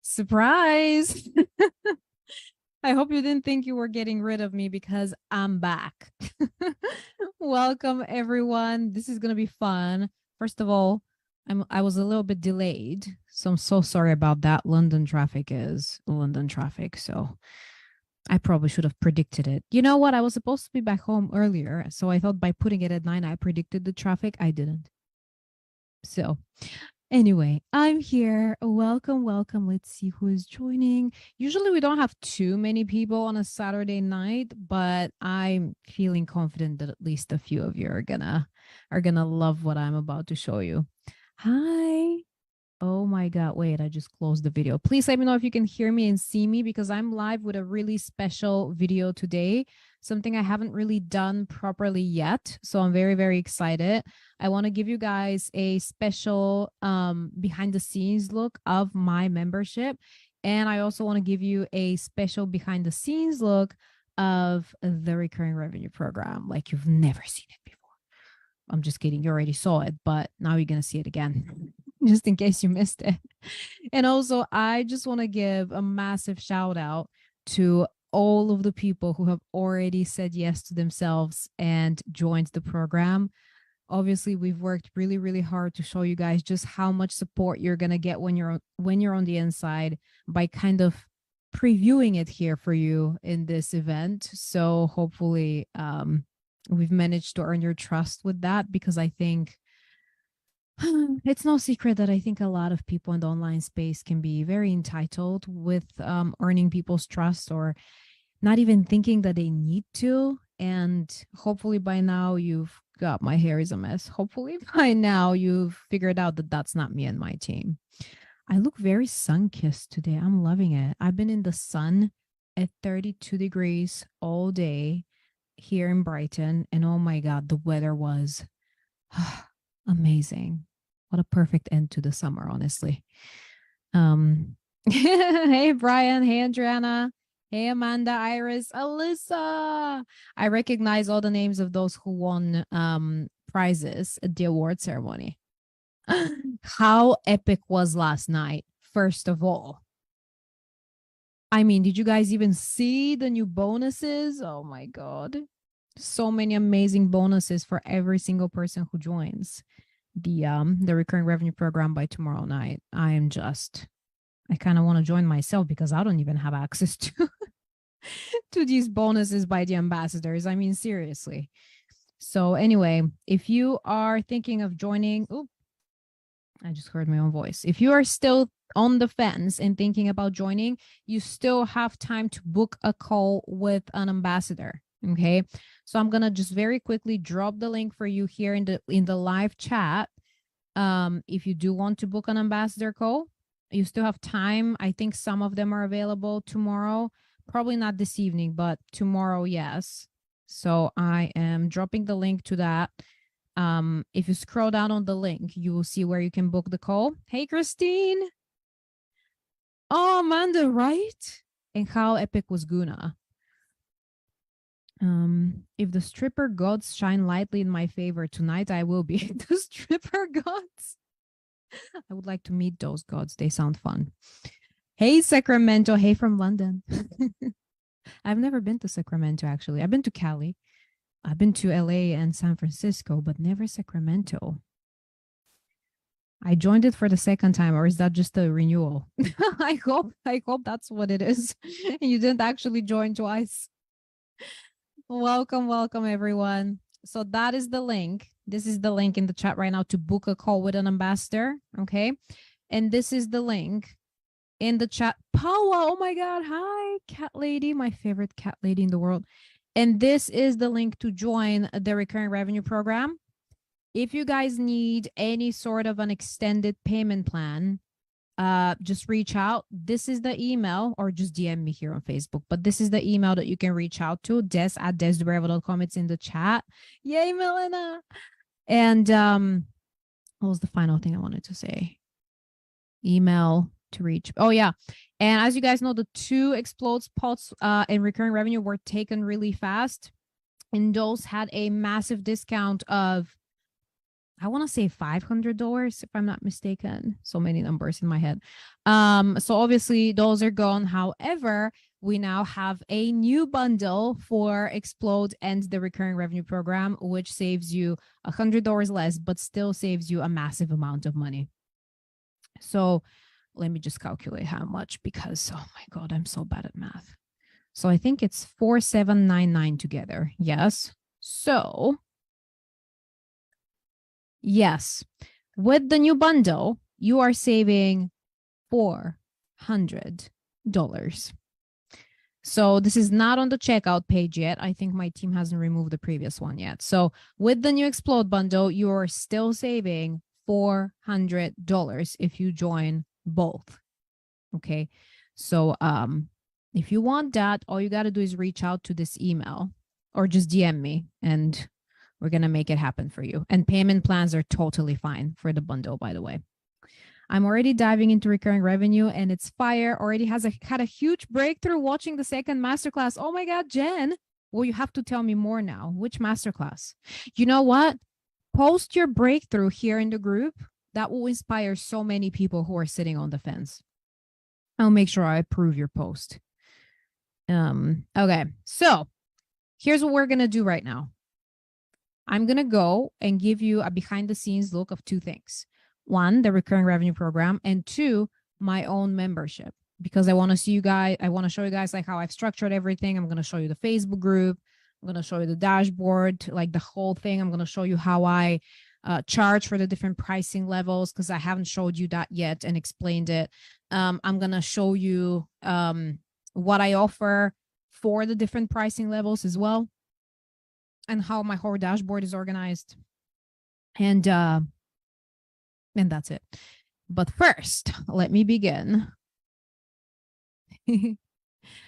Surprise. I hope you didn't think you were getting rid of me because I'm back. Welcome everyone. This is going to be fun. First of all, I was a little bit delayed, so I'm so sorry about that. London traffic is London traffic, so I probably should have predicted it. You know what? I was supposed to be back home earlier, so I thought by putting it at 9 I predicted the traffic. I didn't. So, anyway, I'm here. Welcome, welcome. Let's see who is joining. Usually we don't have too many people on a Saturday night, but I'm feeling confident that at least a few of you are gonna love what I'm about to show you. Hi. Oh my God, wait, I just closed the video. Please let me know if you can hear me and see me because I'm live with a really special video today, something I haven't really done properly yet. So I'm very, very excited. I want to give you guys a special behind the scenes look of my membership. And I also want to give you a special behind the scenes look of the recurring revenue program, like you've never seen it before. I'm just kidding. You already saw it, but now you're going to see it again, just in case you missed it. And also, I just want to give a massive shout out to all of the people who have already said yes to themselves and joined the program. Obviously, we've worked really, really hard to show you guys just how much support you're going to get when you're on the inside by kind of previewing it here for you in this event. So hopefully, we've managed to earn your trust with that, because I think it's no secret that I think a lot of people in the online space can be very entitled with earning people's trust, or not even thinking that they need to. And hopefully by now you've got, my hair is a mess. Hopefully by now you've figured out that that's not me and my team. I look very sun-kissed today. I'm loving it. I've been in the sun at 32 degrees all day here in Brighton. And oh my God, the weather was amazing. What a perfect end to the summer, honestly. Hey, Brian. Hey, Adriana. Hey, Amanda, Iris, Alyssa. I recognize all the names of those who won prizes at the award ceremony. How epic was last night, first of all? I mean, did you guys even see the new bonuses? Oh my God. So many amazing bonuses for every single person who joins the recurring revenue program by tomorrow night. I kind of want to join myself because I don't even have access to to these bonuses by the ambassadors. I mean, seriously. So anyway, if you are thinking of joining, I just heard my own voice. If you are still on the fence and thinking about joining, you still have time to book a call with an ambassador. Okay. So I'm going to just very quickly drop the link for you here in the live chat. If you do want to book an ambassador call, you still have time. I think some of them are available tomorrow, probably not this evening, but tomorrow, yes. So I am dropping the link to that. If you scroll down on the link, you will see where you can book the call. Hey, Christine. Oh, Amanda, right? And how epic was Guna? If the stripper gods shine lightly in my favor tonight, I will be the stripper gods. I would like to meet those gods. They sound fun. Hey, Sacramento. Hey, from London. I've never been to Sacramento, actually. I've been to Cali. I've been to LA and San Francisco, but never Sacramento. I joined it for the second time, or is that just a renewal? I hope that's what it is. You didn't actually join twice. Welcome, welcome everyone. So that is the link. This is the link in the chat right now to book a call with an ambassador. Okay. And this is the link in the chat. Paula, oh my God. Hi, cat lady, my favorite cat lady in the world. And this is the link to join the recurring revenue program. If you guys need any sort of an extended payment plan, just reach out. This is the email, or just DM me here on Facebook. But this is the email that you can reach out to, des@desdubreva.com. It's in the chat. Yay, Milena. And what was the final thing I wanted to say? Email to reach. Oh, yeah. And as you guys know, the 2 Explodes pots in recurring revenue were taken really fast. And those had a massive discount of, I want to say $500 if I'm not mistaken. So many numbers in my head. So obviously those are gone. However, we now have a new bundle for Explode and the recurring revenue program, which saves you $100 less, but still saves you a massive amount of money. So let me just calculate how much, because oh my God, I'm so bad at math. So I think it's 4,799 together. Yes. So yes, with the new bundle, you are saving $400. So this is not on the checkout page yet. I think my team hasn't removed the previous one yet. So with the new Explode bundle, you're still saving $400 if you join both. Okay. So if you want that, all you got to do is reach out to this email or just DM me and we're going to make it happen for you. And payment plans are totally fine for the bundle, by the way. I'm already diving into recurring revenue and it's fire. Already had a huge breakthrough watching the second masterclass. Oh my God, Jen. Well, you have to tell me more now. Which masterclass? You know what? Post your breakthrough here in the group. That will inspire so many people who are sitting on the fence. I'll make sure I approve your post. Okay, so here's what we're going to do right now. I'm going to go and give you a behind the scenes look of two things. One, the recurring revenue program, and two, my own membership, because I want to see you guys. I want to show you guys like how I've structured everything. I'm going to show you the Facebook group. I'm going to show you the dashboard, like the whole thing. I'm going to show you how I charge for the different pricing levels, because I haven't showed you that yet and explained it. I'm going to show you what I offer for the different pricing levels as well, and how my whole dashboard is organized. And that's it. But first, let me begin. The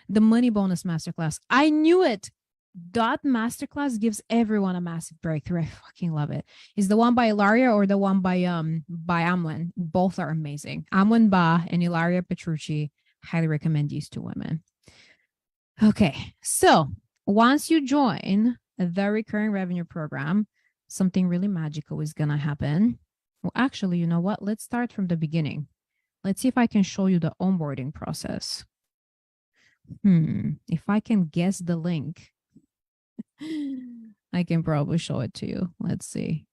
money bonus masterclass. I knew it. That masterclass gives everyone a massive breakthrough. I fucking love it. Is the one by Ilaria or the one by Amwin? Both are amazing. Amwin Ba and Ilaria Petrucci. Highly recommend these two women. Okay, so once you join the recurring revenue program, something really magical is gonna happen. Well, actually, you know what? Let's start from the beginning. Let's see if I can show you the onboarding process. If I can guess the link, I can probably show it to you. Let's see.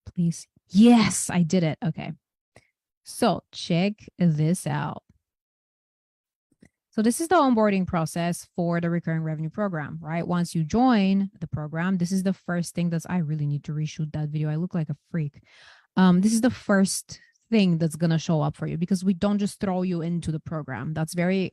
Please. Yes, I did it. Okay. So check this out. So this is the onboarding process for the recurring revenue program, right? Once you join the program, this is the first thing I really need to reshoot that video. I look like a freak. This is the first thing that's going to show up for you, because we don't just throw you into the program. That's very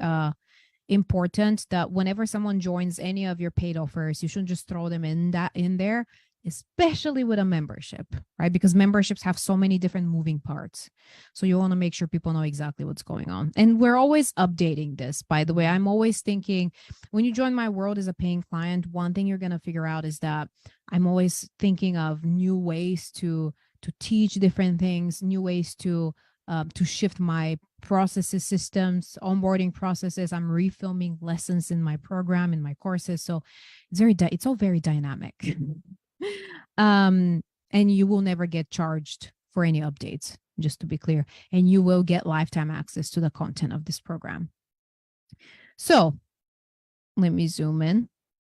important, that whenever someone joins any of your paid offers, you shouldn't just throw them in there, especially with a membership, right? Because memberships have so many different moving parts. So you want to make sure people know exactly what's going on. And we're always updating this, by the way. I'm always thinking, when you join my world as a paying client, one thing you're going to figure out is that I'm always thinking of new ways to teach different things, new ways to shift my processes, systems, onboarding processes. I'm refilming lessons in my program, in my courses. So it's all very dynamic. And you will never get charged for any updates, just to be clear. And you will get lifetime access to the content of this program. So let me zoom in.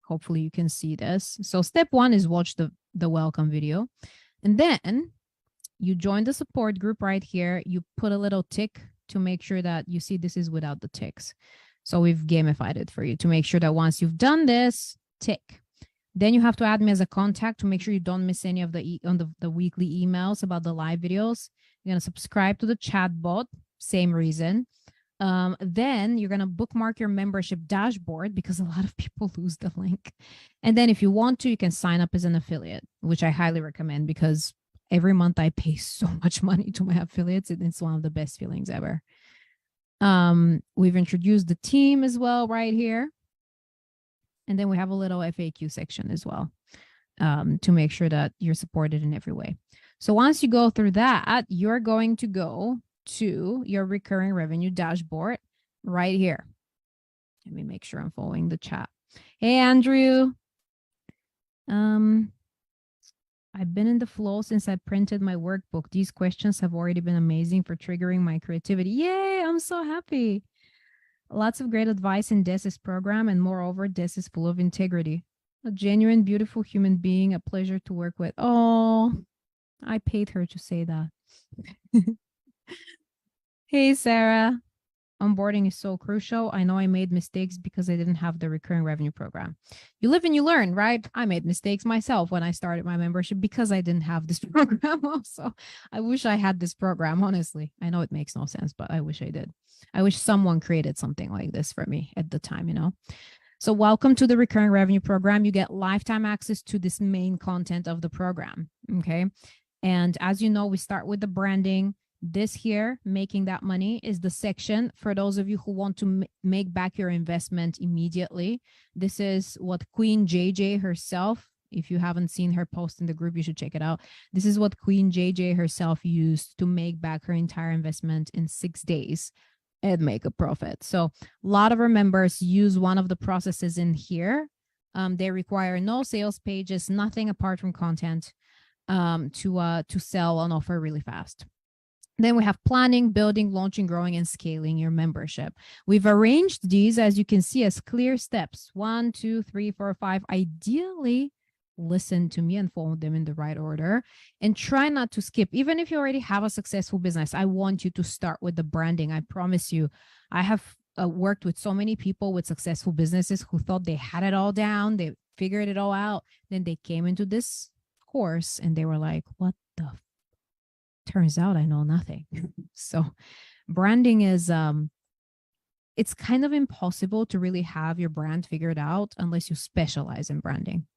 Hopefully you can see this. So step one is watch the welcome video. And then you join the support group right here. You put a little tick to make sure that you see this is without the ticks. So we've gamified it for you to make sure that once you've done this, tick. Then you have to add me as a contact to make sure you don't miss any of the weekly emails about the live videos. You're going to subscribe to the chat bot, same reason. Then you're going to bookmark your membership dashboard, because a lot of people lose the link. And then if you want to, you can sign up as an affiliate, which I highly recommend, because every month I pay so much money to my affiliates. It's one of the best feelings ever. We've introduced the team as well right here. And then we have a little FAQ section as well, to make sure that you're supported in every way. So once you go through that, you're going to go to your recurring revenue dashboard right here. Let me make sure I'm following the chat. Hey, Andrew. I've been in the flow since I printed my workbook. These questions have already been amazing for triggering my creativity. Yay, I'm so happy. Lots of great advice in Desi's program, and moreover, Des is full of integrity. A genuine, beautiful human being, a pleasure to work with. Oh, I paid her to say that. Hey, Sarah. Onboarding is so crucial. I know I made mistakes because I didn't have the recurring revenue program. You live and you learn, right? I made mistakes myself when I started my membership because I didn't have this program also. I wish I had this program, honestly. I know it makes no sense, but I wish I did. I wish someone created something like this for me at the time, you know? So welcome to the recurring revenue program. You get lifetime access to this main content of the program, okay? And as you know, we start with the branding. This here, making that money, is the section for those of you who want to make back your investment immediately. This is what Queen JJ herself, if you haven't seen her post in the group, you should check it out. This is what Queen JJ herself used to make back her entire investment in 6 days and make a profit. So a lot of our members use one of the processes in here. They require no sales pages, nothing apart from content, to sell an offer really fast. Then we have planning, building, launching, growing, and scaling your membership. We've arranged these, as you can see, as clear steps. 1, 2, 3, 4, 5. Ideally, listen to me and follow them in the right order, and try not to skip. Even if you already have a successful business, I want you to start with the branding. I promise you, I have worked with so many people with successful businesses who thought they had it all down. They figured it all out. Then they came into this course and they were like, what the turns out I know nothing. So branding is it's kind of impossible to really have your brand figured out unless you specialize in branding.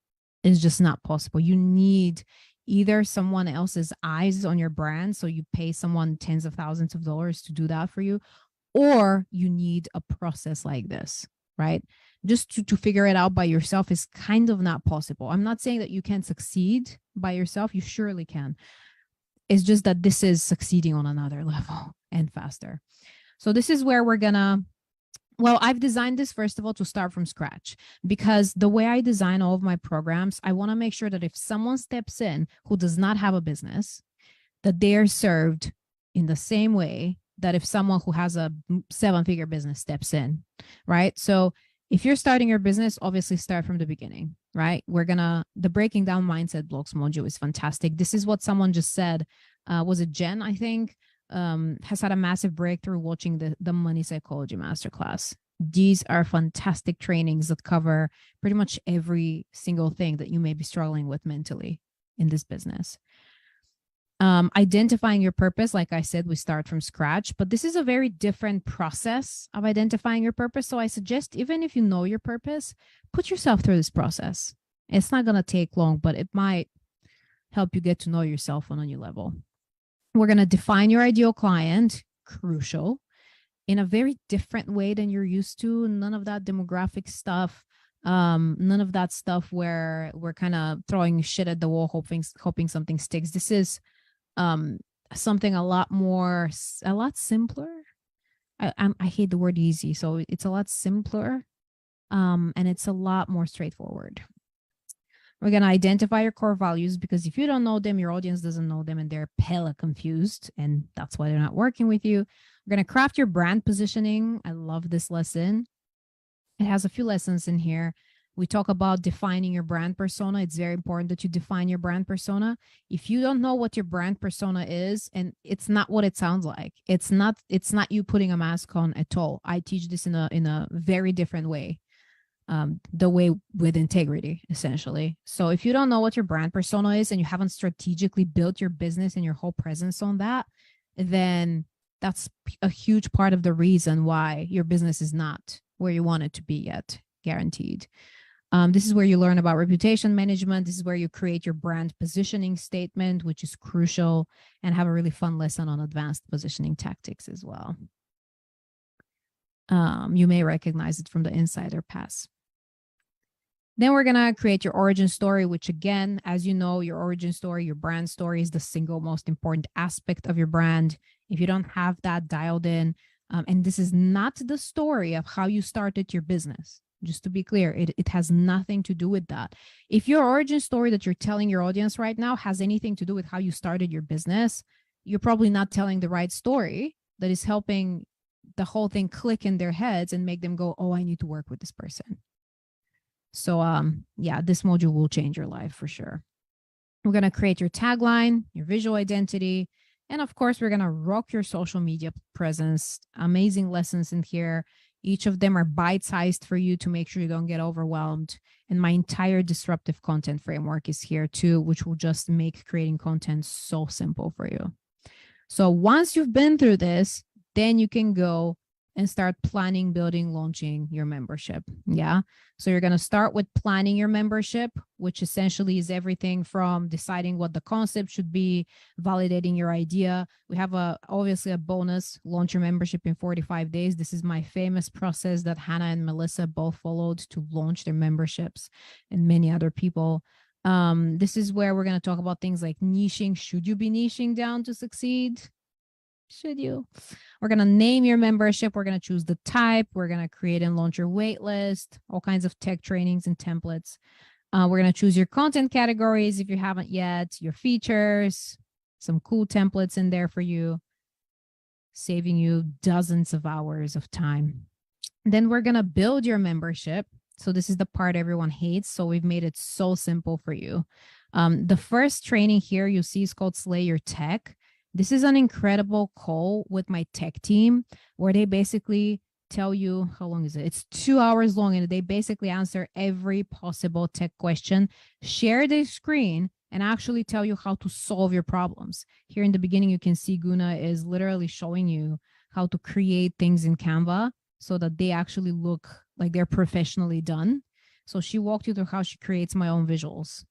It's just not possible. You need either someone else's eyes on your brand, so you pay someone tens of thousands of dollars to do that for you, or you need a process like this, right? Just to figure it out by yourself is kind of not possible. I'm not saying that you can't succeed by yourself. You surely can. It's just that this is succeeding on another level and faster. So this is where we're gonna, well, I've designed this, first of all, to start from scratch, because the way I design all of my programs, I want to make sure that if someone steps in who does not have a business, that they are served in the same way that if someone who has a 7-figure business steps in, right? So if you're starting your business, obviously start from the beginning, right? The breaking down mindset blocks module is fantastic. This is what someone just said. Was it Jen, I think, has had a massive breakthrough watching the Money Psychology Masterclass. These are fantastic trainings that cover pretty much every single thing that you may be struggling with mentally in this business. Identifying your purpose, like I said, we start from scratch, but this is a very different process of identifying your purpose. So I suggest, even if you know your purpose, put yourself through this process. It's not going to take long, but it might help you get to know yourself on a new level. We're going to define your ideal client, crucial, in a very different way than you're used to. None of that demographic stuff. None of that stuff where we're kind of throwing shit at the wall, hoping something sticks. This is something a lot simpler. I hate the word easy. So it's a lot simpler. And it's a lot more straightforward. We're going to identify your core values, because if you don't know them, your audience doesn't know them, and they're hella confused, and that's why they're not working with you. We're going to craft your brand positioning. I love this lesson. It has a few lessons in here. We talk about defining your brand persona. It's very important that you define your brand persona. If you don't know what your brand persona is, and it's not what it sounds like, it's not you putting a mask on at all. I teach this in a very different way. The way with integrity, essentially. So if you don't know what your brand persona is and you haven't strategically built your business and your whole presence on that, then that's a huge part of the reason why your business is not where you want it to be yet, guaranteed. This is where you learn about reputation management. This is where you create your brand positioning statement, which is crucial, and have a really fun lesson on advanced positioning tactics as well. You may recognize it from the Insider Pass. Then we're going to create your origin story, which, again, as you know, your origin story, your brand story, is the single most important aspect of your brand. If you don't have that dialed in, and this is not the story of how you started your business. Just to be clear, it has nothing to do with that. If your origin story that you're telling your audience right now has anything to do with how you started your business, you're probably not telling the right story that is helping the whole thing click in their heads and make them go, oh, I need to work with this person. So yeah, this module will change your life for sure. We're going to create your tagline, your visual identity, and of course, we're going to rock your social media presence. Amazing lessons in here. Each of them are bite-sized for you to make sure you don't get overwhelmed. And my entire disruptive content framework is here too, which will just make creating content so simple for you. So once you've been through this, then you can go and start planning, building, launching your membership. Yeah. So you're going to start with planning your membership, which essentially is everything from deciding what the concept should be, validating your idea. We have obviously a bonus, launch your membership in 45 days. This is my famous process that Hannah and Melissa both followed to launch their memberships, and many other people. This is where we're going to talk about things like niching. Should you be niching down to succeed? Should you? We're going to name your membership. We're going to choose the type. We're going to create and launch your wait list, all kinds of tech trainings and templates. We're going to choose your content categories if you haven't yet, your features, some cool templates in there for you, saving you dozens of hours of time. Then we're going to build your membership. So this is the part everyone hates. So we've made it so simple for you. The first training here you see is called Slay Your Tech. This is an incredible call with my tech team where they basically tell you, how long is it? It's 2 hours long, and they basically answer every possible tech question, share their screen, and actually tell you how to solve your problems. Here in the beginning, you can see Guna is literally showing you how to create things in Canva so that they actually look like they're professionally done. So she walked you through how she creates my own visuals.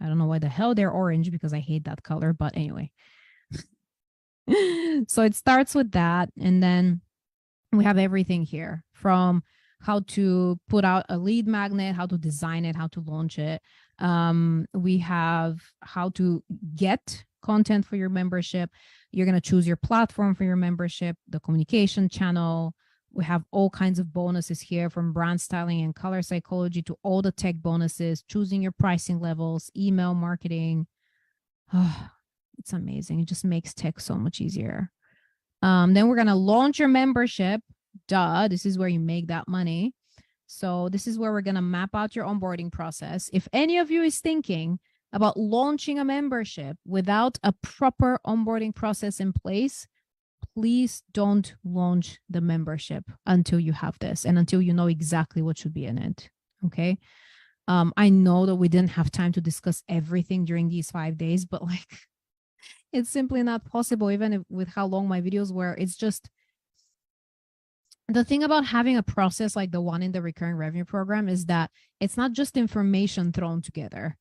I don't know why the hell they're orange because I hate that color, but anyway. So it starts with that, and then we have everything here from how to put out a lead magnet, how to design it, how to launch it. We have how to get content for your membership. You're going to choose your platform for your membership, the communication channel. We have all kinds of bonuses here, from brand styling and color psychology to all the tech bonuses, choosing your pricing levels, email marketing. Oh, it's amazing. It just makes tech so much easier. Then we're going to launch your membership. Duh, this is where you make that money. So this is where we're going to map out your onboarding process. If any of you is thinking about launching a membership without a proper onboarding process in place, please don't launch the membership until you have this and until you know exactly what should be in it. Okay. I know that we didn't have time to discuss everything during these 5 days, but like, it's simply not possible, even with how long my videos were. It's just the thing about having a process like the one in the recurring revenue program is that it's not just information thrown together.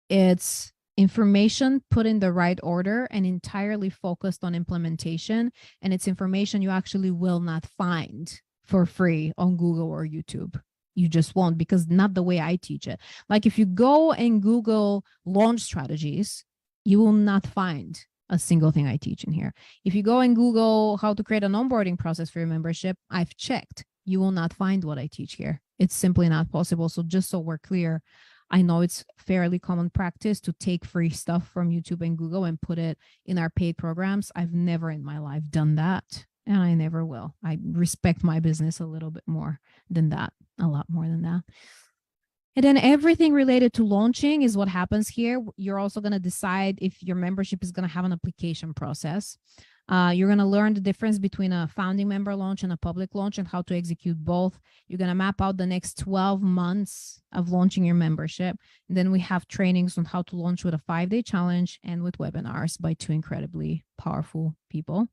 It's information put in the right order and entirely focused on implementation. And it's information you actually will not find for free on Google or YouTube. You just won't, because not the way I teach it. Like if you go and Google launch strategies, you will not find a single thing I teach in here. If you go and Google how to create an onboarding process for your membership, I've checked. You will not find what I teach here. It's simply not possible. So just so we're clear, I know it's fairly common practice to take free stuff from YouTube and Google and put it in our paid programs. I've never in my life done that, and I never will. I respect my business a little bit more than that, a lot more than that. And then everything related to launching is what happens here. You're also going to decide if your membership is going to have an application process. You're going to learn the difference between a founding member launch and a public launch and how to execute both. You're going to map out the next 12 months of launching your membership. And then we have trainings on how to launch with a 5-day challenge and with webinars by 2 incredibly powerful people.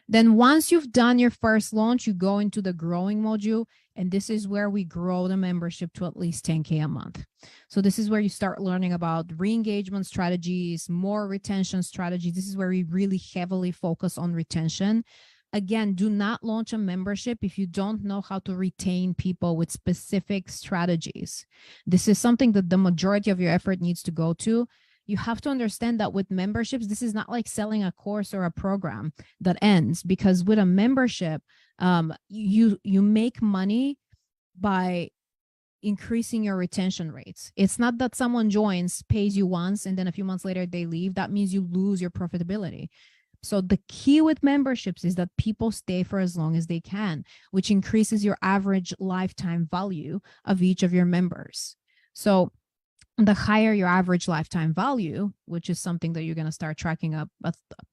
Then once you've done your first launch, you go into the growing module. And this is where we grow the membership to at least 10K a month. So this is where you start learning about re-engagement strategies, more retention strategies. This is where we really heavily focus on retention. Again, do not launch a membership if you don't know how to retain people with specific strategies. This is something that the majority of your effort needs to go to. You have to understand that with memberships, this is not like selling a course or a program that ends, because with a membership, you make money by increasing your retention rates. It's not that someone joins, pays you once, and then a few months later they leave. That means you lose your profitability. So the key with memberships is that people stay for as long as they can, which increases your average lifetime value of each of your members. So the higher your average lifetime value, which is something that you're going to start tracking up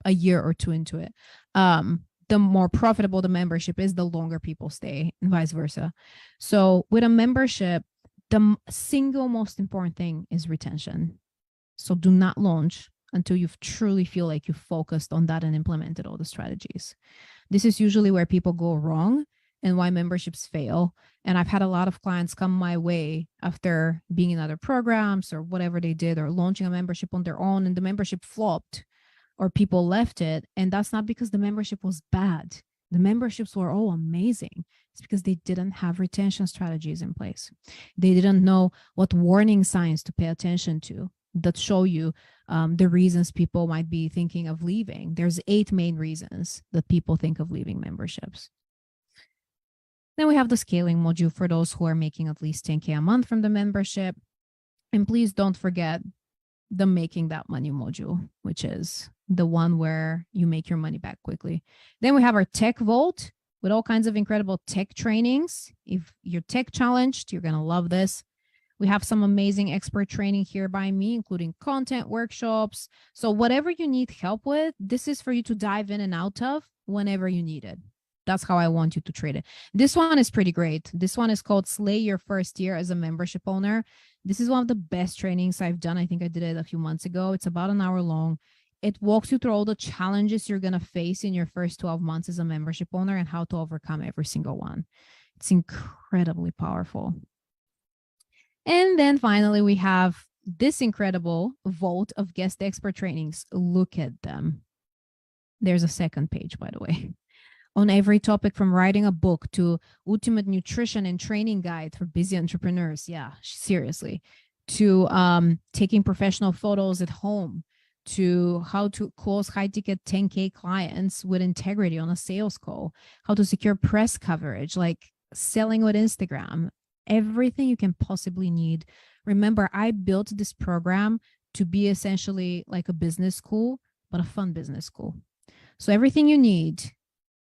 a year or two into it, the more profitable the membership is, the longer people stay, and vice versa. So with a membership, the single most important thing is retention. So do not launch until you truly feel like you've focused on that and implemented all the strategies. This is usually where people go wrong and why memberships fail. And I've had a lot of clients come my way after being in other programs or whatever they did, or launching a membership on their own, and the membership flopped or people left it. And that's not because the membership was bad. The memberships were all amazing. It's because they didn't have retention strategies in place. They didn't know what warning signs to pay attention to that show you the reasons people might be thinking of leaving. There's 8 main reasons that people think of leaving memberships. Then we have the scaling module for those who are making at least 10K a month from the membership. And please don't forget the making that money module, which is the one where you make your money back quickly. Then we have our tech vault with all kinds of incredible tech trainings. If you're tech challenged, you're going to love this. We have some amazing expert training here by me, including content workshops. So whatever you need help with, this is for you to dive in and out of whenever you need it. That's how I want you to treat it. This one is pretty great. This one is called Slay Your First Year as a Membership Owner. This is one of the best trainings I've done. I think I did it a few months ago. It's about an hour long. It walks you through all the challenges you're going to face in your first 12 months as a membership owner and how to overcome every single one. It's incredibly powerful. And then finally, we have this incredible vault of guest expert trainings. Look at them. There's a second page, by the way. On every topic, from writing a book to ultimate nutrition and training guide for busy entrepreneurs. Yeah, seriously. To taking professional photos at home, to how to close high ticket 10K clients with integrity on a sales call, how to secure press coverage, like selling with Instagram, everything you can possibly need. Remember, I built this program to be essentially like a business school, but a fun business school. So everything you need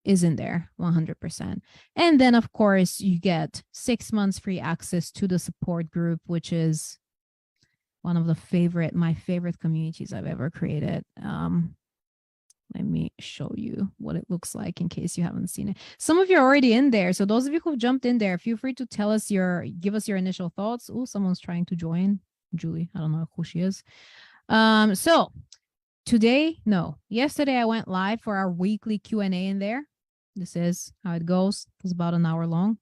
is in there 100%. And then of course you get 6 months free access to the support group, which is one of my favorite communities I've ever created. Let me show you what it looks like in case you haven't seen it. Some of you are already in there. So those of you who've jumped in there, feel free to give us your initial thoughts. Oh, someone's trying to join. Julie, I don't know who she is. So yesterday I went live for our weekly Q&A in there. This is how it goes. It's about an hour long.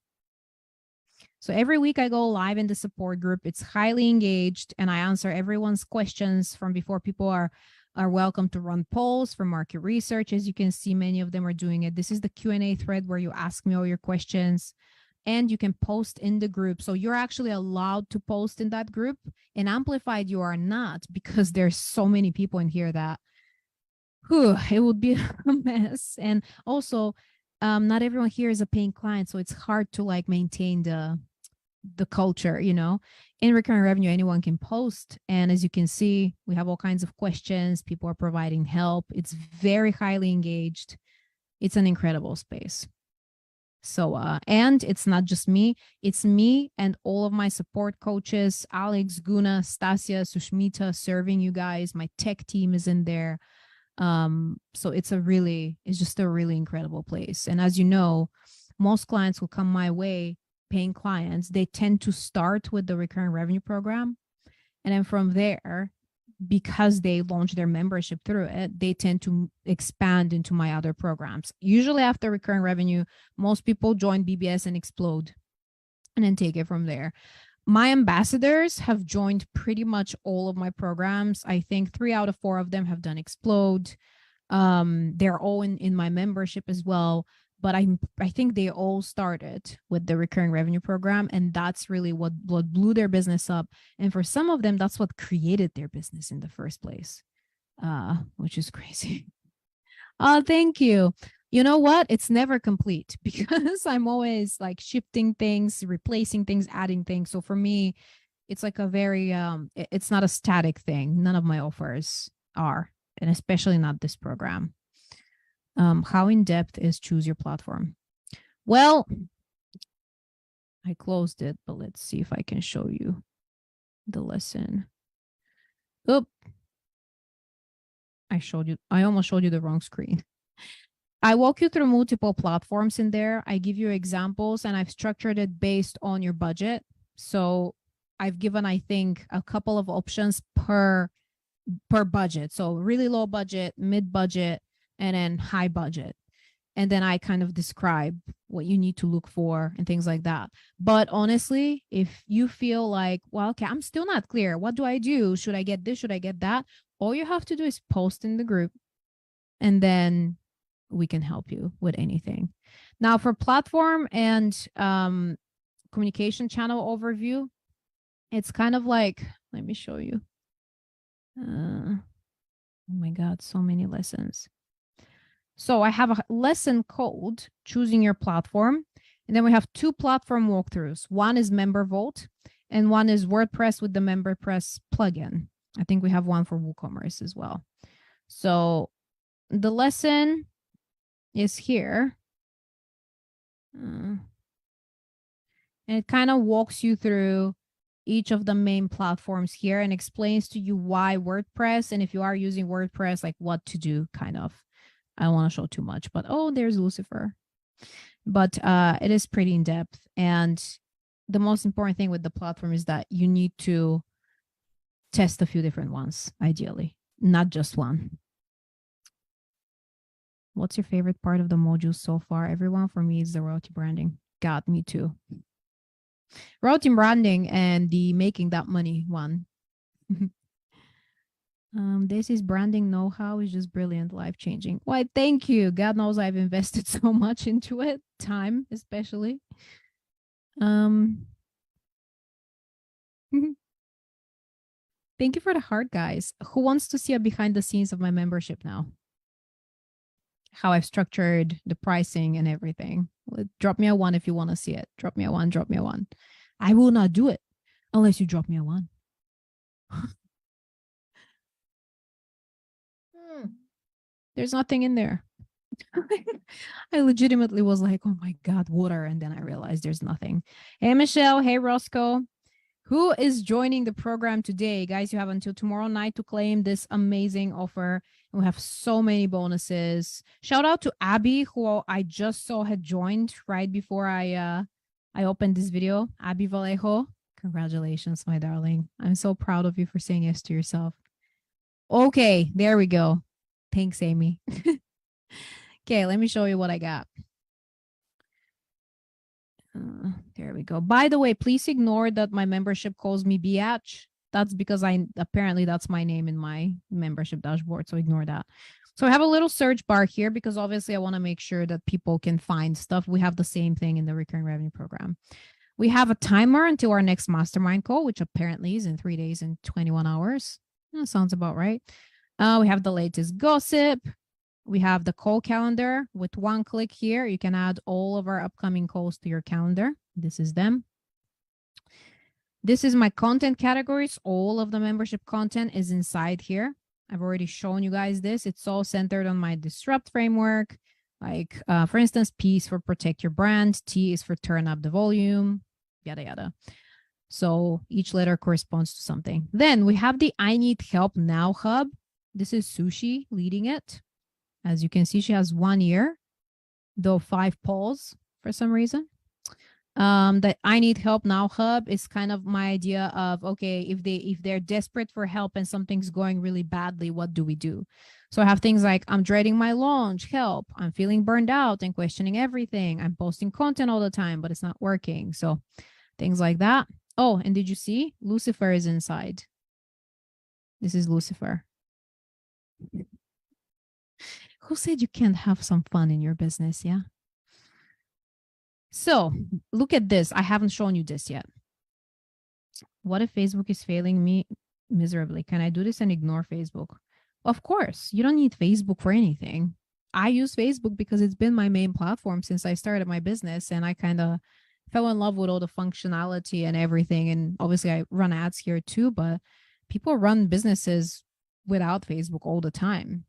So every week I go live in the support group. It's highly engaged and I answer everyone's questions from before. People are welcome to run polls for market research. As you can see, many of them are doing it. This is the Q&A thread where you ask me all your questions and you can post in the group. So you're actually allowed to post in that group. In Amplified, you are not, because there's so many people in here that it would be a mess. And also, not everyone here is a paying client, so it's hard to like maintain the culture, In recurring revenue, anyone can post. And as you can see, we have all kinds of questions. People are providing help. It's very highly engaged. It's an incredible space. So, and it's not just me, it's me and all of my support coaches, Alex, Guna, Stasia, Sushmita, serving you guys. My tech team is in there. So it's just a really incredible place. And as you know, most clients who come my way, paying clients, they tend to start with the recurring revenue program. And then from there, because they launch their membership through it, they tend to expand into my other programs. Usually after recurring revenue, most people join BBS and Explode and then take it from there. My ambassadors have joined pretty much all of my programs. I think 3 out of 4 of them have done Explode. They're all in my membership as well. But I think they all started with the recurring revenue program. And that's really what blew their business up. And for some of them, that's what created their business in the first place, which is crazy. Oh, thank you. You know what? It's never complete because I'm always like shifting things, replacing things, adding things. So for me, it's like a very it's not a static thing. None of my offers are, and especially not this program. How in depth is choose your platform? Well, I closed it, but let's see if I can show you the lesson. Oop. I almost showed you the wrong screen. I walk you through multiple platforms in there. I give you examples and I've structured it based on your budget. So I've given, I think, a couple of options per budget. So really low budget, mid budget, and then high budget. And then I kind of describe what you need to look for and things like that. But honestly, if you feel like, well, okay, I'm still not clear. What do I do? Should I get this? Should I get that? All you have to do is post in the group and then we can help you with anything. Now for platform and communication channel overview, it's kind of like, let me show you. Oh my God, so many lessons. So I have a lesson called choosing your platform. And then we have 2 platform walkthroughs. One is MemberVault and one is WordPress with the MemberPress plugin. I think we have one for WooCommerce as well. So the lesson is here. And it kind of walks you through each of the main platforms here and explains to you why WordPress, and if you are using WordPress, like what to do, kind of. I don't want to show too much, but oh, there's Lucifer. But it is pretty in depth. And the most important thing with the platform is that you need to test a few different ones, ideally, not just one. What's your favorite part of the module so far? Everyone, for me, is the royalty branding. God, me too. Royalty branding and the making that money one. This is branding know-how is just brilliant, life-changing. Why, thank you. God knows I've invested so much into it, time especially. Thank you for the heart, guys. Who wants to see a behind the scenes of my membership now? How I've structured the pricing and everything. Drop me a 1 if you want to see it. Drop me a 1, drop me a 1. I will not do it unless you drop me a 1. There's nothing in there. I legitimately was like, oh my God, water. And then I realized there's nothing. Hey, Michelle. Hey, Roscoe. Who is joining the program today? Guys, you have until tomorrow night to claim this amazing offer. And we have so many bonuses. Shout out to Abby, who I just saw had joined right before I opened this video. Abby Vallejo. Congratulations, my darling. I'm so proud of you for saying yes to yourself. Okay, there we go. Thanks, Amy. Okay, let me show you what I got. There we go. By the way, please ignore that my membership calls me Biatch. That's because apparently that's my name in my membership dashboard. So ignore that. So I have a little search bar here because obviously I want to make sure that people can find stuff. We have the same thing in the recurring revenue program. We have a timer until our next mastermind call, which apparently is in 3 days and 21 hours. That sounds about right. We have the latest gossip. We have the call calendar. With 1 click here, you can add all of our upcoming calls to your calendar. This is them. This is my content categories. All of the membership content is inside here. I've already shown you guys this. It's all centered on my Disrupt framework. Like, for instance, P is for protect your brand. T is for turn up the volume, yada, yada. So each letter corresponds to something. Then we have the I Need Help Now hub. This is Sushi leading it. As you can see, she has 1 year, though 5 polls for some reason. The I Need Help Now hub is kind of my idea of, okay, if they're desperate for help and something's going really badly, what do we do? So I have things like, I'm dreading my launch, help. I'm feeling burned out and questioning everything. I'm posting content all the time, but it's not working. So things like that. Oh, and did you see? Lucifer is inside. This is Lucifer. Who said you can't have some fun in your business? Yeah. So look at this. I haven't shown you this yet. What if Facebook is failing me miserably? Can I do this and ignore Facebook? Of course, you don't need Facebook for anything. I use Facebook because it's been my main platform since I started my business, and I kind of fell in love with all the functionality and everything. And obviously I run ads here too, but people run businesses without Facebook all the time.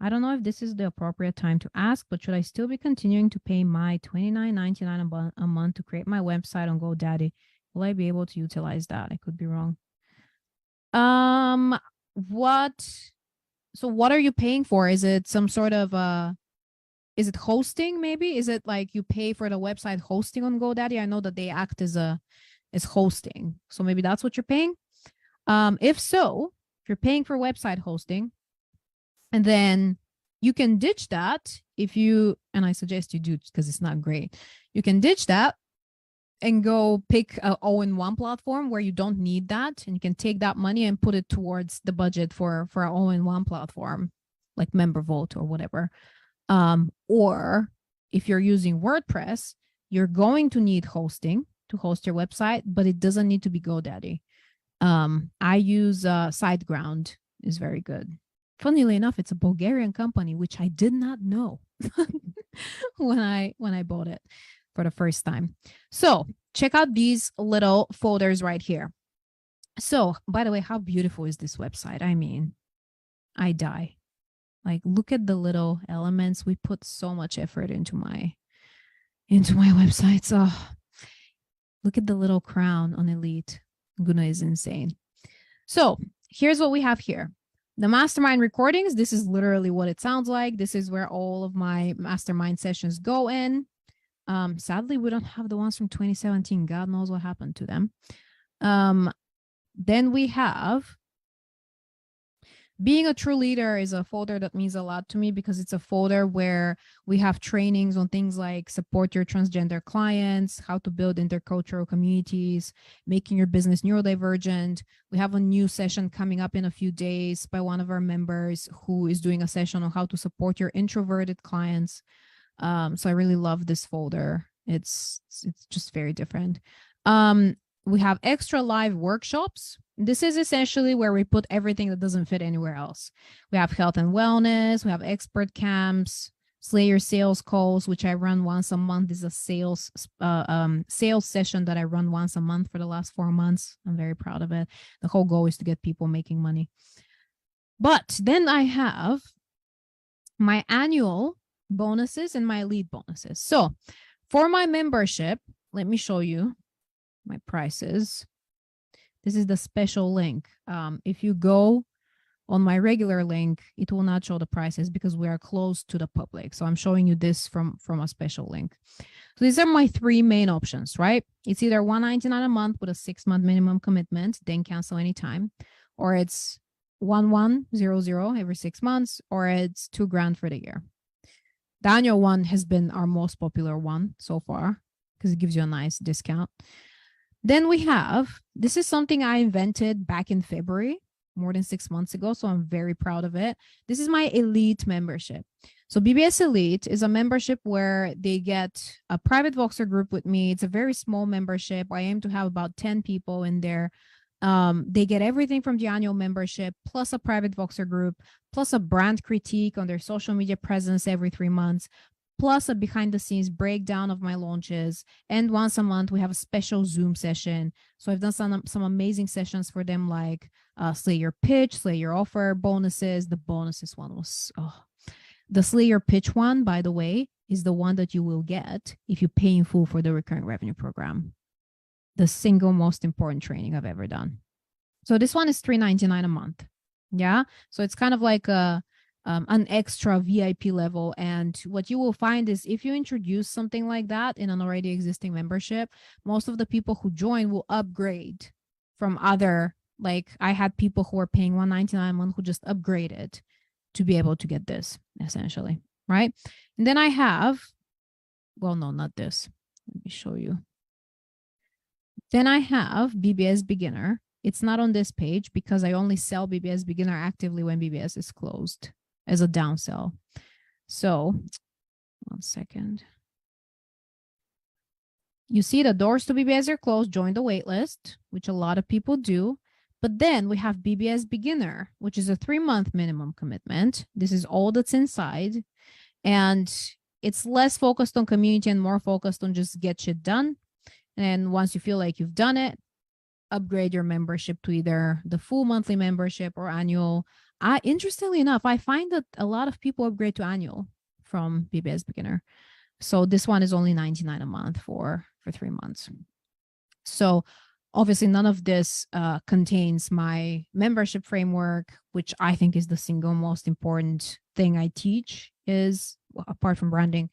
I don't know if this is the appropriate time to ask, but should I still be continuing to pay my $29.99 a month to create my website on GoDaddy? Will I be able to utilize that? I could be wrong. What? So what are you paying for? Is it some sort of is it hosting maybe? Is it like you pay for the website hosting on GoDaddy? I know that they act as hosting. So maybe that's what you're paying. If so, if you're paying for website hosting, and then you can ditch that if you, and I suggest you do because it's not great. You can ditch that and go pick a all-in-one platform where you don't need that, and you can take that money and put it towards the budget for an all-in-one platform like MemberVault or whatever. Or if you're using WordPress, you're going to need hosting to host your website, but it doesn't need to be GoDaddy. I use SiteGround, is very good. Funnily enough, it's a Bulgarian company, which I did not know when I bought it for the first time. So check out these little folders right here. So, by the way, how beautiful is this website? I mean, I die. Like, look at the little elements. We put so much effort into my website. So look at the little crown on Elite. Guna is insane. So here's what we have here. The mastermind recordings, this is literally what it sounds like. This is where all of my mastermind sessions go in. Sadly, we don't have the ones from 2017. God knows what happened to them. Then we have Being a True Leader is a folder that means a lot to me because it's a folder where we have trainings on things like support your transgender clients, how to build intercultural communities, making your business neurodivergent. We have a new session coming up in a few days by one of our members who is doing a session on how to support your introverted clients. So I really love this folder. It's just very different. We have extra live workshops. This is essentially where we put everything that doesn't fit anywhere else. We have health and wellness. We have expert camps, Slay Your Sales calls, which I run once a month. This is a sales session that I run once a month for the last 4 months. I'm very proud of it. The whole goal is to get people making money. But then I have my annual bonuses and my elite bonuses. So for my membership, let me show you my prices. This is the special link. If you go on my regular link, it will not show the prices because we are closed to the public. So I'm showing you this from a special link. So these are my 3 main options, right? It's either $199 a month with a 6-month minimum commitment, then cancel anytime, or it's $1,100 every 6 months, or it's $2,000 for the year. The annual one has been our most popular one so far because it gives you a nice discount. Then we have, this is something I invented back in February, more than 6 months ago. So I'm very proud of it. This is my elite membership. So BBS Elite is a membership where they get a private Voxer group with me. It's a very small membership. I aim to have about 10 people in there. They get everything from the annual membership, plus a private Voxer group, plus a brand critique on their social media presence every 3 months, plus a behind the scenes breakdown of my launches. And once a month, we have a special Zoom session. So I've done some amazing sessions for them, like Slay Your Pitch, Slay Your Offer, bonuses. The bonuses one was, the Slay Your Pitch one, by the way, is the one that you will get if you pay in full for the recurring revenue program. The single most important training I've ever done. So this one is $399 a month. Yeah. So it's kind of like an extra VIP level. And what you will find is if you introduce something like that in an already existing membership, most of the people who join will upgrade from other, like I had people who were paying $199 a month who just upgraded to be able to get this essentially. Right. And then I have, well, no, not this. Let me show you. Then I have BBS Beginner. It's not on this page because I only sell BBS Beginner actively when BBS is closed as a downsell. So 1 second. You see the doors to BBS are closed. Join the wait list, which a lot of people do. But then we have BBS Beginner, which is a 3-month minimum commitment. This is all that's inside. And it's less focused on community and more focused on just get shit done. And once you feel like you've done it, upgrade your membership to either the full monthly membership or annual. Interestingly enough, I find that a lot of people upgrade to annual from BBS Beginner. So this one is only $99 a month for 3 months. So obviously none of this contains my membership framework, which I think is the single most important thing I teach, is apart from branding,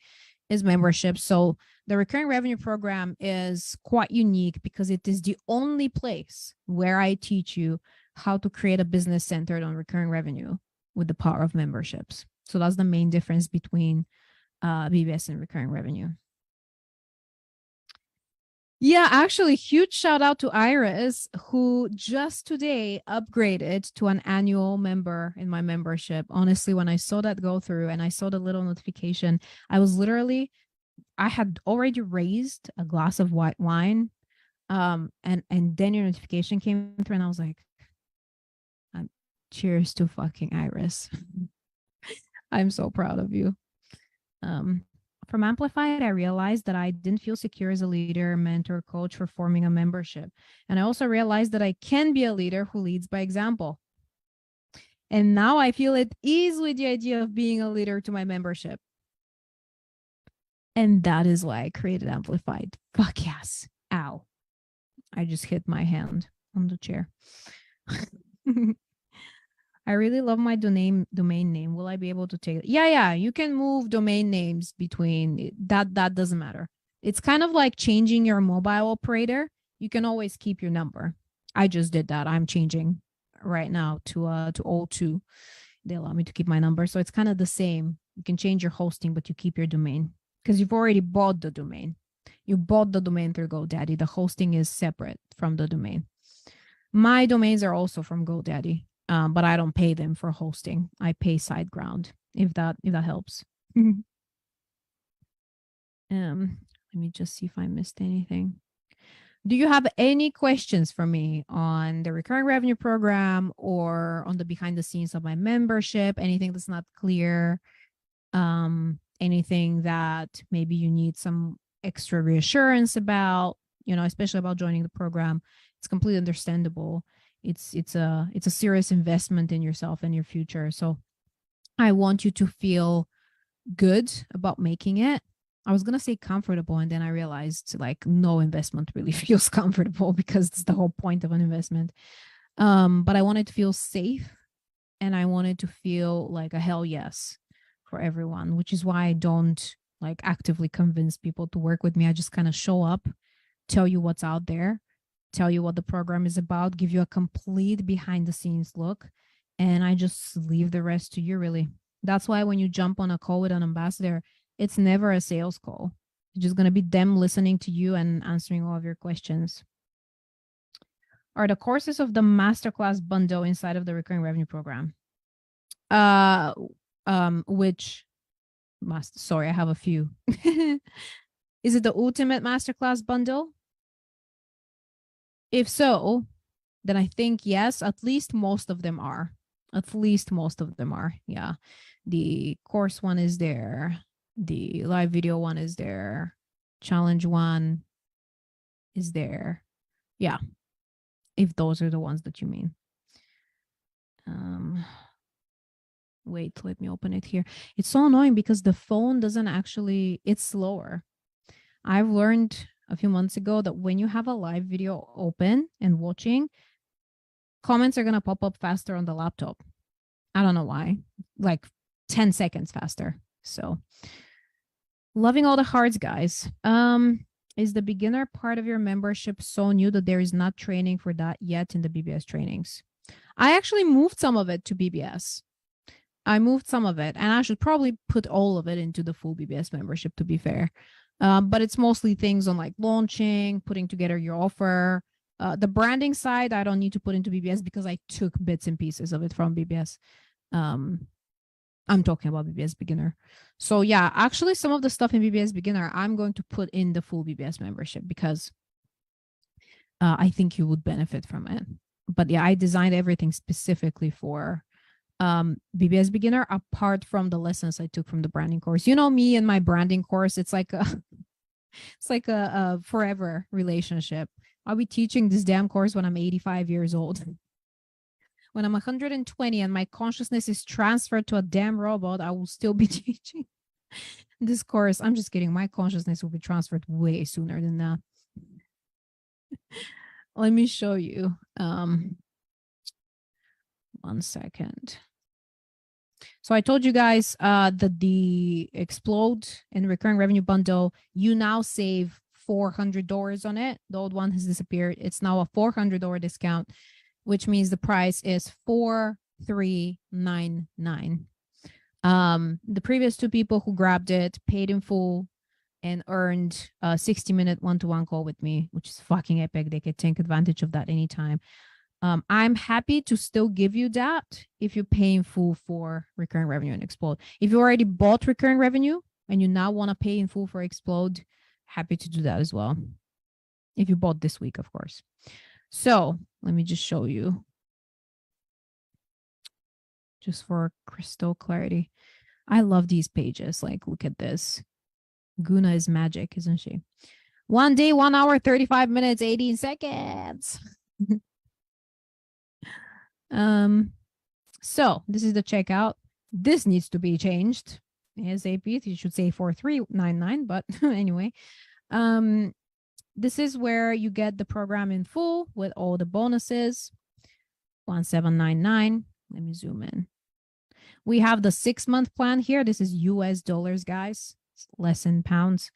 is membership. So the recurring revenue program is quite unique because it is the only place where I teach you how to create a business centered on recurring revenue with the power of memberships. So that's the main difference between BBS and recurring revenue. Yeah, actually, huge shout out to Iris, who just today upgraded to an annual member in my membership. Honestly, when I saw that go through and I saw the little notification, I had already raised a glass of white wine. And then your notification came through and I was like, cheers to fucking Iris. I'm so proud of you. From Amplified, I realized that I didn't feel secure as a leader, mentor, coach for forming a membership. And I also realized that I can be a leader who leads by example. And now I feel at ease with the idea of being a leader to my membership. And that is why I created Amplified. Fuck yes. Ow. I just hit my hand on the chair. I really love my domain name. Will I be able to take it? Yeah, you can move domain names between that doesn't matter. It's kind of like changing your mobile operator. You can always keep your number. I just did that. I'm changing right now to O2. They allow me to keep my number. So it's kind of the same. You can change your hosting, but you keep your domain because you've already bought the domain. You bought the domain through GoDaddy. The hosting is separate from the domain. My domains are also from GoDaddy. But I don't pay them for hosting. I pay SiteGround, if that helps. Let me just see if I missed anything. Do you have any questions for me on the recurring revenue program or on the behind the scenes of my membership? Anything that's not clear? Anything that maybe you need some extra reassurance about, especially about joining the program? It's completely understandable. It's a serious investment in yourself and your future. So I want you to feel good about making it. I was going to say comfortable, and then I realized like no investment really feels comfortable because it's the whole point of an investment. But I wanted to feel safe and I wanted to feel like a hell yes for everyone, which is why I don't like actively convince people to work with me. I just kind of show up, tell you what's out there, tell you what the program is about, give you a complete behind the scenes look, and I just leave the rest to you, really. That's why when you jump on a call with an ambassador, it's never a sales call. It's just going to be them listening to you and answering all of your questions. Are the courses of the masterclass bundle inside of the recurring revenue program? Sorry, I have a few. Is it the ultimate masterclass bundle? If so, then I think yes, at least most of them are. Yeah. The course one is there. The live video one is there. Challenge one is there. Yeah. If those are the ones that you mean. Wait, let me open it here. It's so annoying because the phone doesn't actually, it's slower. I've learned a few months ago that when you have a live video open and watching, comments are going to pop up faster on the laptop. I don't know why, like 10 seconds faster. So loving all the hearts, guys. Is the beginner part of your membership so new that there is not training for that yet in the BBS trainings? I actually moved some of it to BBS. And I should probably put all of it into the full BBS membership, to be fair. But it's mostly things on like launching, putting together your offer. The branding side, I don't need to put into BBS because I took bits and pieces of it from BBS. I'm talking about BBS Beginner. So yeah, actually some of the stuff in BBS Beginner, I'm going to put in the full BBS membership because I think you would benefit from it. But yeah, I designed everything specifically for BBS beginner, apart from the lessons I took from the branding course. You know me and my branding course, it's like a forever relationship. I'll be teaching this damn course when I'm 85 years old. When I'm 120 and my consciousness is transferred to a damn robot, I will still be teaching this course. I'm just kidding. My consciousness will be transferred way sooner than that. Let me show you. 1 second. So I told you guys that the Explode and Recurring Revenue Bundle, you now save $400 on it. The old one has disappeared. It's now a $400 discount, which means the price is $4,399. The previous two people who grabbed it paid in full and earned a 60-minute one-to-one call with me, which is fucking epic. They can take advantage of that anytime. I'm happy to still give you that if you pay in full for Recurring Revenue and Explode. If you already bought Recurring Revenue and you now want to pay in full for Explode, happy to do that as well. If you bought this week, of course. So let me just show you. Just for crystal clarity. I love these pages. Like, look at this. Guna is magic, isn't she? 1 day, 1 hour, 35 minutes, 18 seconds. So this is the checkout. This needs to be changed. ASAP. You should say 4399, but anyway. This is where you get the program in full with all the bonuses. 1799. Let me zoom in. We have the 6-month plan here. This is US dollars, guys. It's less in pounds.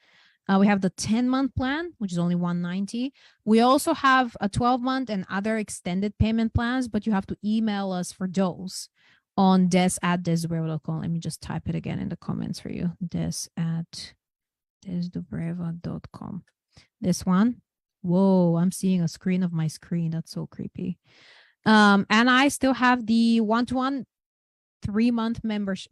We have the 10-month plan, which is only $190. We also have a 12-month and other extended payment plans, but you have to email us for those on des@desdobreva.com. Let me just type it again in the comments for you. des@desdobreva.com. This one. Whoa, I'm seeing a screen of my screen. That's so creepy. And I still have the one-to-one 3-month mentorships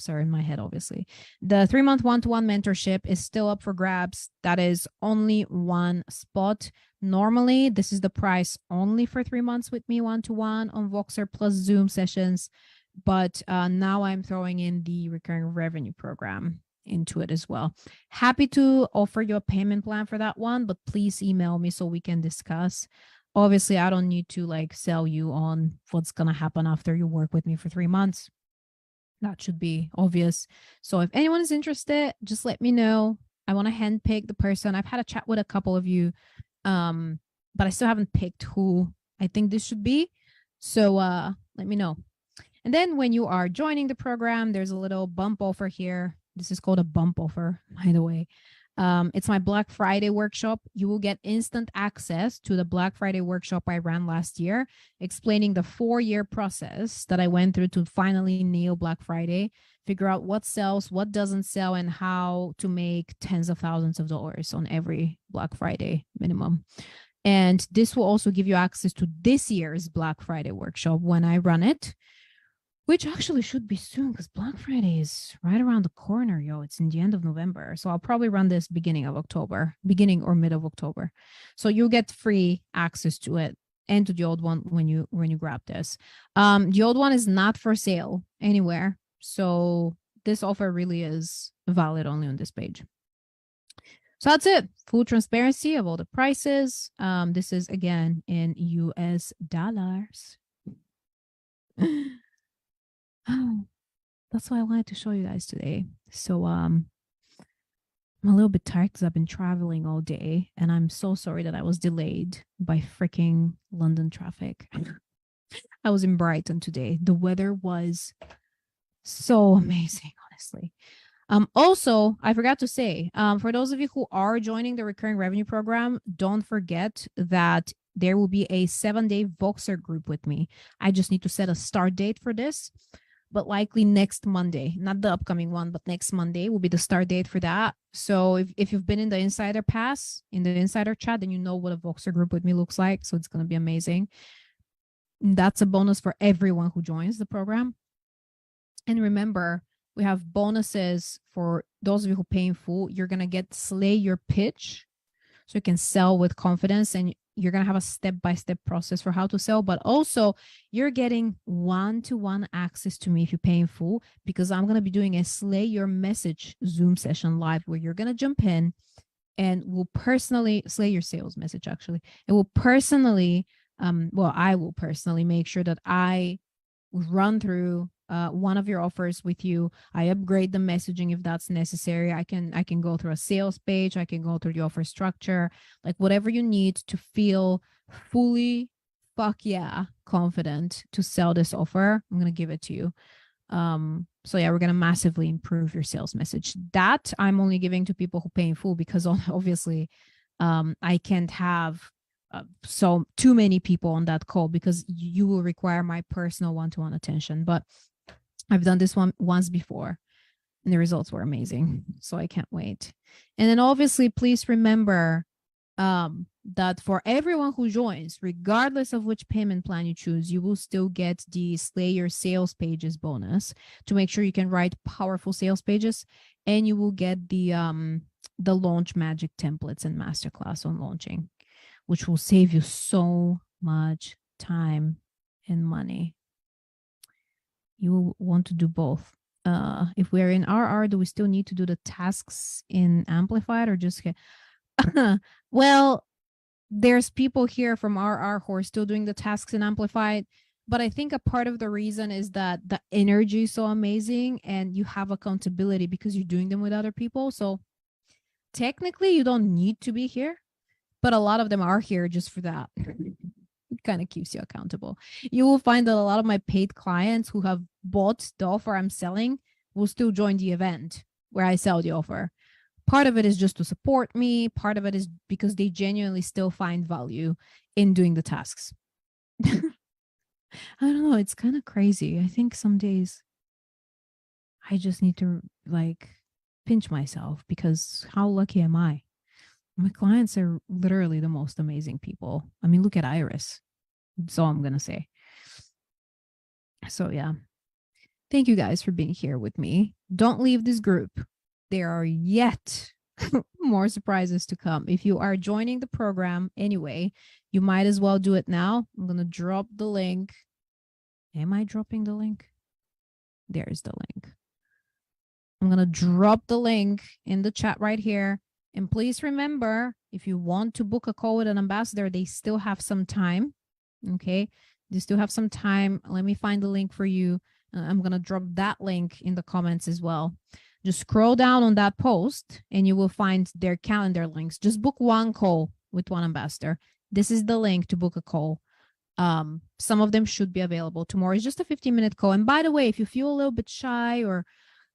are in my head, obviously. The 3-month one-to-one mentorship is still up for grabs. That is only one spot. Normally, this is the price only for 3 months with me one-to-one on Voxer plus Zoom sessions. But now I'm throwing in the recurring revenue program into it as well. Happy to offer you a payment plan for that one, but please email me so we can discuss. Obviously, I don't need to like sell you on what's going to happen after you work with me for 3 months. That should be obvious. So if anyone is interested, just let me know. I want to handpick the person. I've had a chat with a couple of you, but I still haven't picked who I think this should be. So let me know. And then when you are joining the program, there's a little bump offer here. This is called a bump offer, by the way. It's my Black Friday workshop. You will get instant access to the Black Friday workshop I ran last year, explaining the 4-year process that I went through to finally nail Black Friday, figure out what sells, what doesn't sell, and how to make tens of thousands of dollars on every Black Friday minimum. And this will also give you access to this year's Black Friday workshop when I run it, which actually should be soon because Black Friday is right around the corner, yo. It's in the end of November. So I'll probably run this beginning or mid of October. So you'll get free access to it and to the old one when you grab this. The old one is not for sale anywhere. So this offer really is valid only on this page. So that's it. Full transparency of all the prices. This is again in US dollars. Oh, that's why I wanted to show you guys today. So I'm a little bit tired because I've been traveling all day, and I'm so sorry that I was delayed by freaking London traffic. I was in Brighton today. The weather was so amazing, honestly. Also, I forgot to say, for those of you who are joining the recurring revenue program, don't forget that there will be a 7-day Voxer group with me. I just need to set a start date for this, but likely next Monday, not the upcoming one, but next Monday will be the start date for that. So if you've been in the Insider Pass, in the Insider Chat, then you know what a Voxer group with me looks like. So it's going to be amazing. That's a bonus for everyone who joins the program. And remember, we have bonuses for those of you who pay in full. You're going to get Slay Your Pitch. so you can sell with confidence, and you're going to have a step-by-step process for how to sell. But also you're getting one-to-one access to me if you pay in full, because I'm going to be doing a Slay Your Message Zoom session live where you're going to jump in and will personally slay your sales message. Actually, it will personally, I will personally make sure that I run through one of your offers with you. I upgrade the messaging if that's necessary. I can go through a sales page. I can go through the offer structure, like whatever you need to feel fully confident to sell this offer. I'm gonna give it to you. So yeah, we're gonna massively improve your sales message. That I'm only giving to people who pay in full, because obviously I can't have so too many people on that call, because you will require my personal one-to-one attention. But I've done this one once before and the results were amazing, so I can't wait. And then obviously please remember that for everyone who joins, regardless of which payment plan you choose, you will still get the Slay Your Sales Pages bonus to make sure you can write powerful sales pages, and you will get the Launch Magic templates and masterclass on launching, which will save you so much time and money. You will want to do both. If we're in RR, do we still need to do the tasks in Amplified, or just well, there's people here from RR who are still doing the tasks in Amplified, but I think a part of the reason is that the energy is so amazing and you have accountability because you're doing them with other people. So technically you don't need to be here, but a lot of them are here just for that. It kind of keeps you accountable. You will find that a lot of my paid clients who have bought the offer I'm selling will still join the event where I sell the offer. Part of it is just to support me. Part of it is because they genuinely still find value in doing the tasks. I don't know. It's kind of crazy. I think some days I just need to like pinch myself, because how lucky am I? My clients are literally the most amazing people. I mean, look at Iris. That's all I'm going to say. So yeah, thank you guys for being here with me. Don't leave this group. There are yet more surprises to come. If you are joining the program anyway, you might as well do it now. I'm going to drop the link. Am I dropping the link? There's the link. I'm going to drop the link in the chat right here. And please remember, if you want to book a call with an ambassador, they still have some time. Okay. They still have some time. Let me find the link for you. I'm going to drop that link in the comments as well. Just scroll down on that post and you will find their calendar links. Just book one call with one ambassador. This is the link to book a call. Some of them should be available tomorrow. It's just a 15-minute call. And by the way, if you feel a little bit shy, or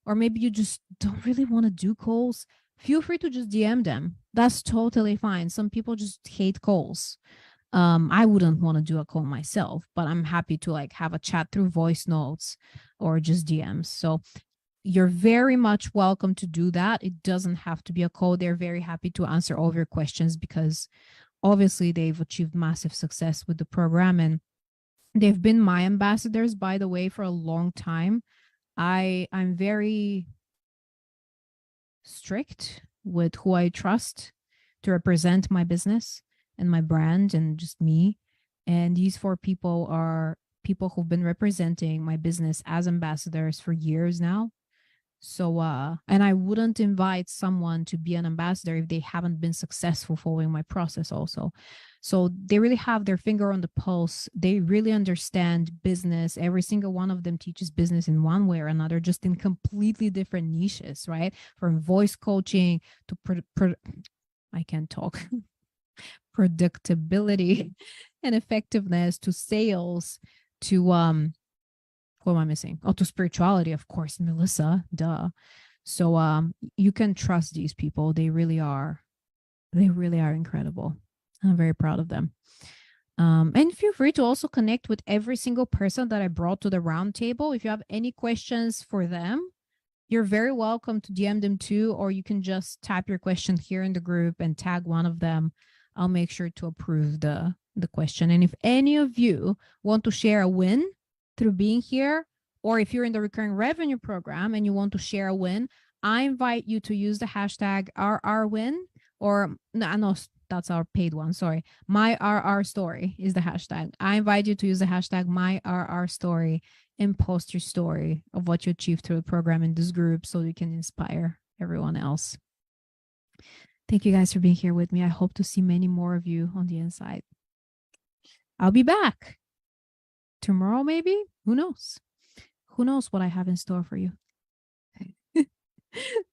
maybe you just don't really want to do calls, feel free to just DM them. That's totally fine. Some people just hate calls. I wouldn't want to do a call myself, but I'm happy to like have a chat through voice notes or just DMs. So you're very much welcome to do that. It doesn't have to be a call. They're very happy to answer all of your questions, because obviously they've achieved massive success with the program, and they've been my ambassadors, by the way, for a long time. I'm very strict with who I trust to represent my business and my brand and just me. And these 4 people are people who've been representing my business as ambassadors for years now. So, and I wouldn't invite someone to be an ambassador if they haven't been successful following my process also. So they really have their finger on the pulse. They really understand business. Every single one of them teaches business in one way or another, just in completely different niches, right? From voice coaching to I can't talk. Predictability and effectiveness, to sales, to what am I missing? Oh, to spirituality, of course, Melissa, duh. So you can trust these people. They really are incredible. I'm very proud of them. And feel free to also connect with every single person that I brought to the round table. If you have any questions for them, you're very welcome to DM them too, or you can just type your question here in the group and tag one of them. I'll make sure to approve the question. And if any of you want to share a win through being here, or if you're in the recurring revenue program and you want to share a win, I invite you to use the hashtag RRWin, or no, that's our paid one. Sorry. My RR story is the hashtag. I invite you to use the hashtag my RR story and post your story of what you achieved through the program in this group so you can inspire everyone else. Thank you guys for being here with me. I hope to see many more of you on the inside. I'll be back tomorrow, maybe. Who knows? Who knows what I have in store for you?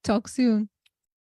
Talk soon.